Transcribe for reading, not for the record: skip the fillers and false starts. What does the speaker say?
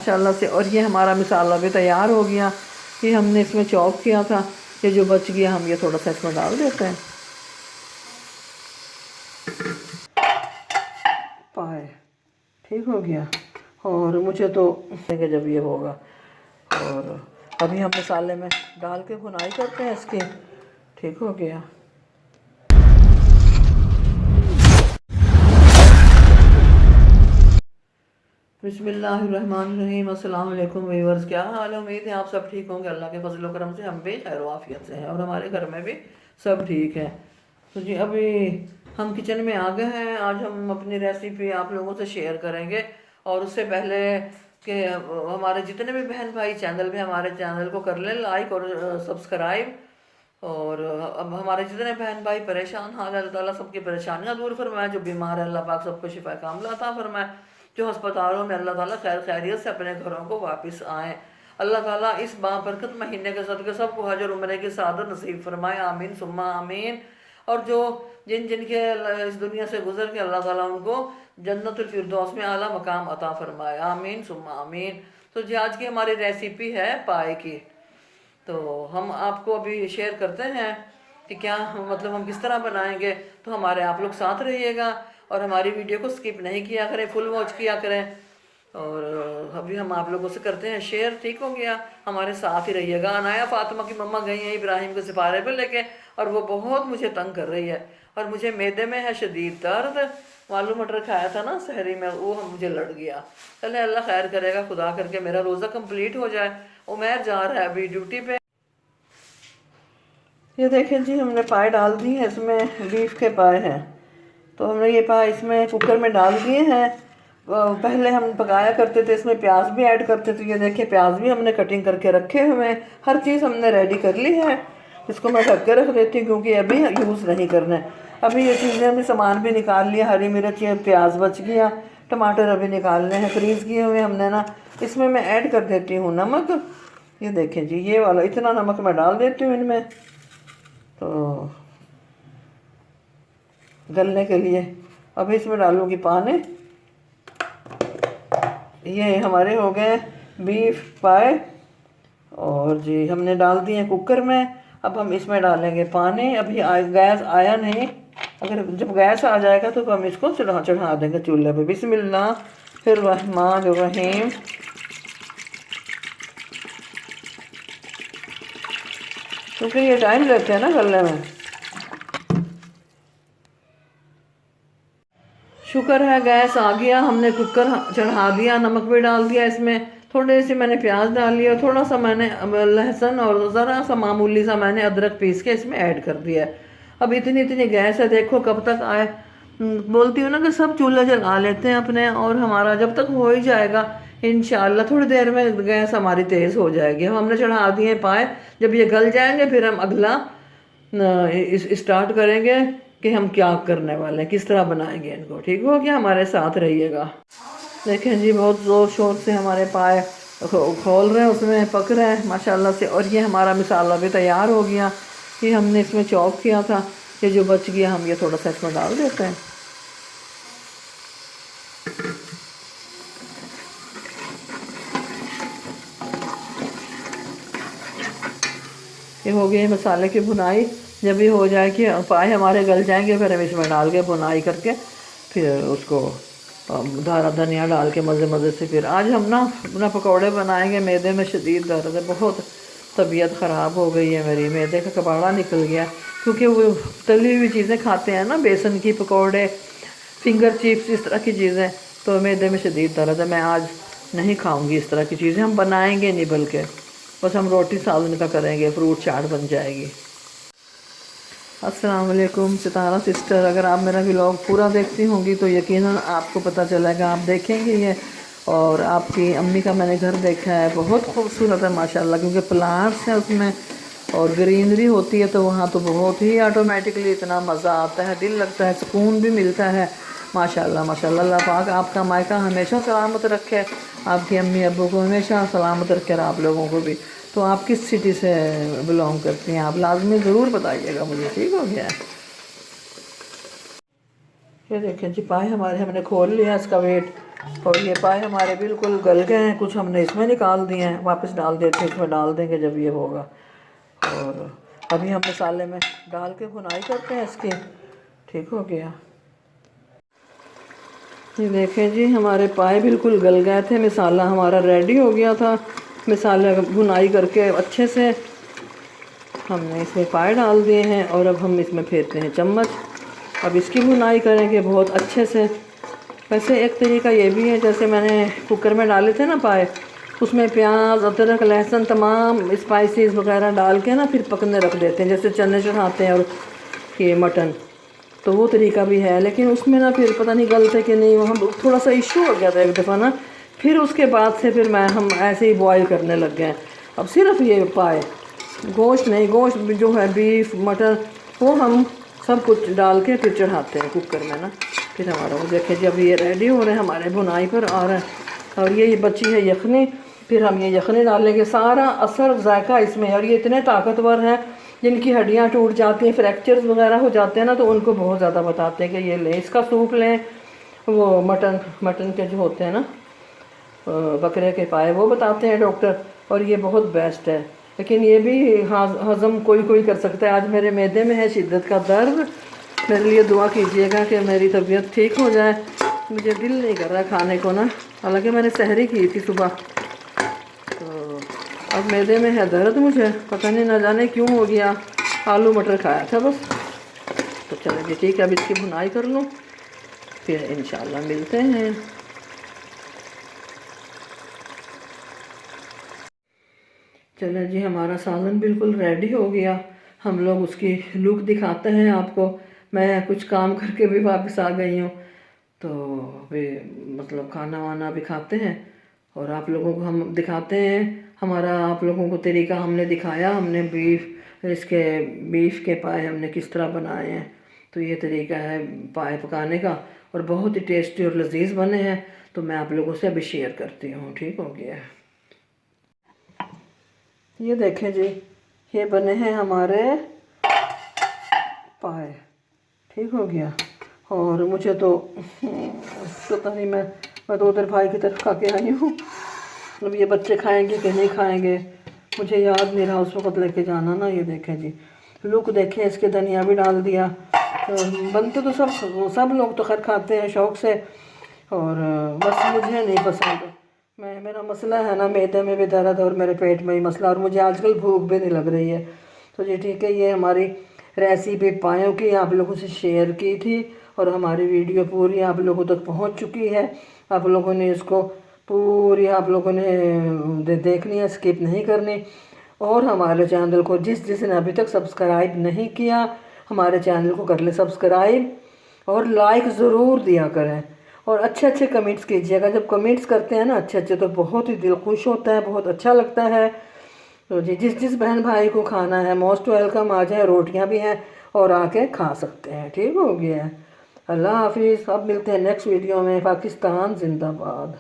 माशाल्लाह से। और ये हमारा मसाला भी तैयार हो गया। ये हमने इसमें चॉप किया था, ये जो बच गया हम ये थोड़ा सा इसमें डाल देते हैं। पाए ठीक हो गया। और मुझे तो जब ये होगा, और अभी हम मसाले में डाल के भुनाई करते हैं इसकी। ठीक हो गया। बिस्मिल्लाहिर्रहमानिर्रहीम। अस्सलाम वालेकुम व्यूअर्स, क्या हाल है? उम्मीद है आप सब ठीक होंगे। अल्लाह के फजल करम से हम भी खैर आफियत से हैं और हमारे घर में भी सब ठीक है। तो जी अभी हम किचन में आ गए हैं। आज हम अपनी रेसिपी आप लोगों से शेयर करेंगे। और उससे पहले कि हमारे जितने भी बहन भाई चैनल पे हमारे चैनल को कर लें लाइक और सब्सक्राइब। और अब हमारे जितने बहन भाई परेशान हाल है, अल्लाह ताला सबकी परेशानियां दूर फरमाए। जो बीमार है अल्लाह पाक सबको शिफा कामिला अता फरमाए। जो अस्पतालों में अल्लाह ताला खैर खैरियत से अपने घरों को वापस आएँ। अल्लाह ताला इस बाबरकत महीने के सदक़े सबको हज और उम्रे की सादत नसीब फरमाए, आमीन सुम्मा आमीन। और जो जिनके इस दुनिया से गुजर के अल्लाह ताला उनको जन्नतुल फिरदौस में आला मकाम अता फरमाए, आमीन सुम्मा आमीन। तो जी आज की हमारी रेसिपी है पाए की। तो हम आपको अभी शेयर करते हैं कि क्या मतलब हम किस तरह बनाएंगे। तो हमारे आप लोग साथ रहिएगा और हमारी वीडियो को स्किप नहीं किया करें, फुल वॉच किया करें। और अभी हम आप लोगों से करते हैं शेयर। ठीक हो गया, हमारे साथ ही रहिएगा। अनाया फातिमा की मम्मा गई हैं इब्राहिम के सिपारे पर लेके, और वो बहुत मुझे तंग कर रही है और मुझे मैदे में है शदीद दर्द। आलू मटर खाया था ना सहरी में, वो मुझे लड़ गया। चले अल्लाह खैर करेगा, खुदा करके मेरा रोज़ा कंप्लीट हो जाए। उमैर जा रहा है अभी ड्यूटी पे। ये देखें जी हमने पाए डाल दी हैं, इसमें बीफ के पाए हैं। तो हमने ये पाए इसमें कुकर में डाल दिए हैं। पहले हम पकाया करते थे, इसमें प्याज भी ऐड करते थे। ये देखिए प्याज भी हमने कटिंग करके रखे हुए हैं, हर चीज़ हमने रेडी कर ली है। इसको मैं ढक के रख देती हूँ क्योंकि अभी यूज़ नहीं करना है। अभी ये चीज़ें भी सामान भी निकाल लिया, हरी मिर्च प्याज बच गया, टमाटर अभी निकालने हैं फ्रीज़ किए हुए हमने ना। इसमें मैं ऐड कर देती हूँ नमक। ये देखें जी ये वाला इतना नमक मैं डाल देती हूँ इनमें, तो गलने के लिए। अब इसमें डालूँगी पानी। ये हमारे हो गए बीफ पाए और जी हमने डाल दिए कुकर में। अब हम इसमें डालेंगे पानी। अभी गैस आया नहीं, अगर जब गैस आ जाएगा तो हम इसको चढ़ा देंगे चूल्हे पे। बिस्मिल्लाहिर्रहमानिर्रहीम। क्योंकि ये टाइम लेते हैं ना गलने में। शुक्र है गैस आ गया, हमने कुकर चढ़ा दिया, नमक भी डाल दिया इसमें। थोड़े से मैंने प्याज डाल लिया, थोड़ा सा मैंने लहसुन और ज़रा सा मामूली सा मैंने अदरक पीस के इसमें ऐड कर दिया है। अब इतनी इतनी गैस है, देखो कब तक आए। बोलती हूँ ना कि सब चूल्हे जला लेते हैं अपने, और हमारा जब तक हो ही जाएगा इंशाल्लाह थोड़ी देर में गैस हमारी तेज़ हो जाएगी। अब हमने चढ़ा दिए पाए, जब ये गल जाएंगे फिर हम अगला स्टार्ट करेंगे कि हम क्या करने वाले हैं, किस तरह बनाएंगे इनको। ठीक हो गया, हमारे साथ रहिएगा। देखें जी बहुत ज़ोर शोर से हमारे पाए खोल रहे हैं, उसमें पक रहे हैं माशाल्लाह से। और ये हमारा मसाला भी तैयार हो गया। ये हमने इसमें चॉप किया था, ये जो बच गया हम ये थोड़ा सा इसमें डाल देते हैं। ये हो गई मसाले की भुनाई। जब ये हो जाए कि पाए हमारे गल जाएंगे फिर हम इसमें डाल के भुनाई करके फिर उसको धारा धनिया डाल के मज़े मज़े से। फिर आज हम ना अपना पकौड़े बनाएंगे। मैदे में शदीद दर्द है, बहुत तबीयत ख़राब हो गई है मेरी, मैदे का कबाड़ा निकल गया। क्योंकि वो तली हुई चीज़ें खाते हैं ना, बेसन की पकौड़े, फिंगर चिप्स, इस तरह की चीज़ें, तो मैदे में शदीद दर्द है। मैं आज नहीं खाऊंगी इस तरह की चीज़ें, हम बनाएंगे नहीं, बल्कि बस हम रोटी सालन का करेंगे, फ्रूट चाट बन जाएगी। अस्सलाम वालेकुम सितारा सिस्टर, अगर आप मेरा व्लॉग पूरा देखती होंगी तो यकीनन आपको पता चलेगा, आप देखेंगे ये। और आपकी अम्मी का मैंने घर देखा है, बहुत खूबसूरत है माशाल्लाह, क्योंकि प्लांट्स हैं उसमें और ग्रीनरी होती है, तो वहाँ तो बहुत ही ऑटोमेटिकली इतना मज़ा आता है, दिल लगता है, सुकून भी मिलता है माशाल्लाह माशाल्लाह। अल्लाह पाक आपका मायका हमेशा सलामत रखे, आपकी अम्मी अब्बू को हमेशा सलामत रखे और आप लोगों को भी। तो आप किस सिटी से बिलोंग करती हैं, आप लाजमी ज़रूर बताइएगा मुझे। ठीक हो गया। ये देखें जी पाए हमारे हमने खोल लिया, इसका वेट और ये पाए हमारे बिल्कुल गल गए हैं, कुछ हमने इसमें निकाल दिए हैं, वापस डाल देते हैं, इसमें डाल देंगे जब ये होगा। और अभी हम मसाले में डाल के भुनाई करते हैं इसकी। ठीक हो गया। ये देखें जी, हमारे पाए बिल्कुल गल गए थे, मसाला हमारा रेडी हो गया था। मसाला भुनाई करके अच्छे से हमने इसमें पाए डाल दिए हैं और अब हम इसमें फेरते हैं चम्मच। अब इसकी भुनाई करेंगे बहुत अच्छे से। वैसे एक तरीका ये भी है, जैसे मैंने कुकर में डाले थे ना पाए, उसमें प्याज, अदरक, लहसुन, तमाम स्पाइसेस वगैरह डाल के ना फिर पकने रख देते हैं, जैसे चने चढ़ाते हैं और ये मटन। तो वो तरीका भी है, लेकिन उसमें ना फिर पता नहीं गलते कि नहीं, वहाँ थोड़ा सा इशू हो गया था एक दफ़ा ना। फिर उसके बाद से फिर हम ऐसे ही बॉयल करने लग गए। अब सिर्फ ये पाए, गोश्त नहीं, गोश्त जो है बीफ मटन वो हम सब कुछ डाल के फिर चढ़ाते हैं कुकर में ना। फिर हमारा वो देखें जब ये रेडी हो रहे हैं, हमारे भुनाई पर आ रहा है। और ये बची है यखनी, फिर हम ये यखनी डालेंगे। सारा असर जायका इसमें। और ये इतने ताकतवर हैं, जिनकी हड्डियाँ टूट जाती हैं, फ्रैक्चर्स वगैरह हो जाते हैं ना, तो उनको बहुत ज़्यादा बताते हैं कि ये लें, इसका सूप लें। वो मटन के जो होते हैं ना, बकरे के पाए, वो बताते हैं डॉक्टर। और ये बहुत बेस्ट है। लेकिन ये भी हज़म कोई कोई कर सकता है। आज मेरे मैदे में है शिद्दत का दर्द, मेरे लिए दुआ कीजिएगा कि मेरी तबीयत ठीक हो जाए। मुझे दिल नहीं कर रहा खाने को ना, हालांकि मैंने सहरी की थी सुबह। तो अब मैदे में है दर्द, मुझे पता नहीं, ना जाने क्यों हो गया। आलू मटर खाया था बस। तो चलो जी ठीक है, अब इसकी भुनाई कर लूँ, फिर इंशाल्लाह मिलते हैं। चलो जी, हमारा सालन बिल्कुल रेडी हो गया। हम लोग उसकी लुक दिखाते हैं आपको। मैं कुछ काम करके भी वापस आ गई हूँ, तो वे मतलब खाना वाना भी खाते हैं और आप लोगों को हम दिखाते हैं। हमारा आप लोगों को तरीका हमने दिखाया, हमने बीफ के पाए हमने किस तरह बनाए हैं। तो ये तरीका है पाए पकाने का, और बहुत ही टेस्टी और लजीज बने हैं। तो मैं आप लोगों से अभी शेयर करती हूँ। ठीक हो गया। ये देखें जी, ये बने हैं हमारे पाए। ठीक हो गया। और मुझे तो पता नहीं, मैं तो उधर भाई की तरफ खा के आई हूँ। अब ये बच्चे खाएंगे कि नहीं खाएंगे मुझे याद नहीं रहा उस वक्त लेके जाना ना। ये देखें जी, लुक देखें, इसके धनिया भी डाल दिया। तो बनते तो सब लोग तो खैर खाते हैं शौक़ से, और बस मुझे नहीं पसंद। मेरा मसला है ना, मैदे में भी दर्द और मेरे पेट में भी मसला, और मुझे आजकल भूख भी नहीं लग रही है। तो जी ठीक है, ये हमारी रेसिपी पायों की आप लोगों से शेयर की थी, और हमारी वीडियो पूरी आप लोगों तक पहुंच चुकी है। आप लोगों ने इसको पूरी आप लोगों ने देखनी है, स्किप नहीं करनी। और हमारे चैनल को जिसने अभी तक सब्सक्राइब नहीं किया, हमारे चैनल को कर ले सब्सक्राइब, और लाइक ज़रूर दिया करें, और अच्छे अच्छे कमेंट्स कीजिएगा। जब कमेंट्स करते हैं ना अच्छे अच्छे, तो बहुत ही दिल खुश होता है, बहुत अच्छा लगता है। तो जी जिस बहन भाई को खाना है मोस्ट वेलकम, आ जाए, रोटियां भी हैं और आके खा सकते हैं। ठीक हो गया है। अल्लाह हाफिज़। अब मिलते हैं नेक्स्ट वीडियो में। पाकिस्तान जिंदाबाद।